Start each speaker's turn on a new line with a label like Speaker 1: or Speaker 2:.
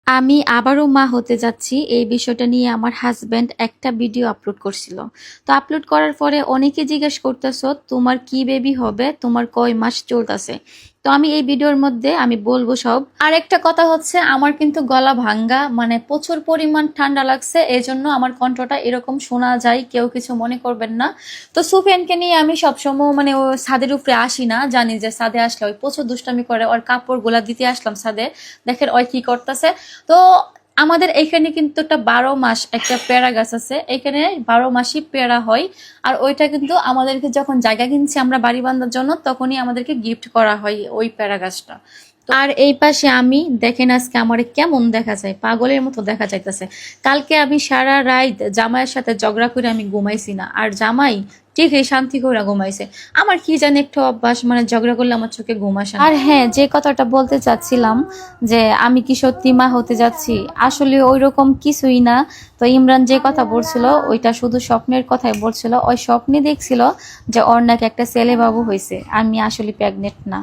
Speaker 1: আমি আবারও মা হতে যাচ্ছি এই বিষয়টা নিয়ে আমার হাজবেন্ড একটা ভিডিও আপলোড করছিল। তো আপলোড করার পরে অনেকে জিজ্ঞেস করতেছো তোমার কি বেবি হবে, তোমার কয় মাস চলতেছে। তো আমি এই ভিডিওর মধ্যে আমি বলবো সব। আর একটা কথা হচ্ছে, আমার কিন্তু গলা ভাঙ্গা, মানে প্রচুর পরিমাণ ঠান্ডা লাগছে, এই জন্য আমার কণ্ঠটা এরকম শোনা যায়, কেউ কিছু মনে করবেন না। তো সুফিয়ানকে নিয়ে আমি সবসময় মানে ও ছাদের উপরে আসি না, জানি যে ছাদে আসলে ওই প্রচুর দুষ্টামি করে, ওর কাপড় গুলা দিতে আসলাম ছাদে, দেখেন ওই কি করতেছে। তো আমাদের এখানে কিন্তু একটা 12 মাস একটা পেয়ারা গাছ আছে, এখানে 12 মাসই পেয়ারা হয়। আর ওইটা কিন্তু আমাদেরকে যখন জায়গা কিনছি আমরা বাড়ি বাঁধার জন্য, তখনই আমাদেরকে গিফট করা হয় ওই পেয়ারা গাছটা। আর এই পাশে আমি দেখেন আজকে আমার কেমন দেখা যায়, পাগলের মতো দেখা যাইতেছে। কালকে আমি সারা রাত জামাইয়ের সাথে ঝগড়া করে আমি ঘুমাইছি না, আর জামাই ঠিকই শান্তি করে ঘুমাইছে। আমার কি জানি একটা অভ্যাস, মানে ঝগড়া করলে আমার চোখে ঘুম আসে না। আর হ্যাঁ, যে কথাটা বলতে চাচ্ছিলাম যে আমি কি সত্যি মা হতে যাচ্ছি, আসলে ওই রকম কিছুই না। তো ইমরান যে কথা বলছিল ওইটা শুধু স্বপ্নের কথাই বলছিল, ওই স্বপ্নে দেখছিল যে ওর নাকি একটা ছেলে বাবু হয়েছে, আমি আসলে প্রেগনেন্ট না।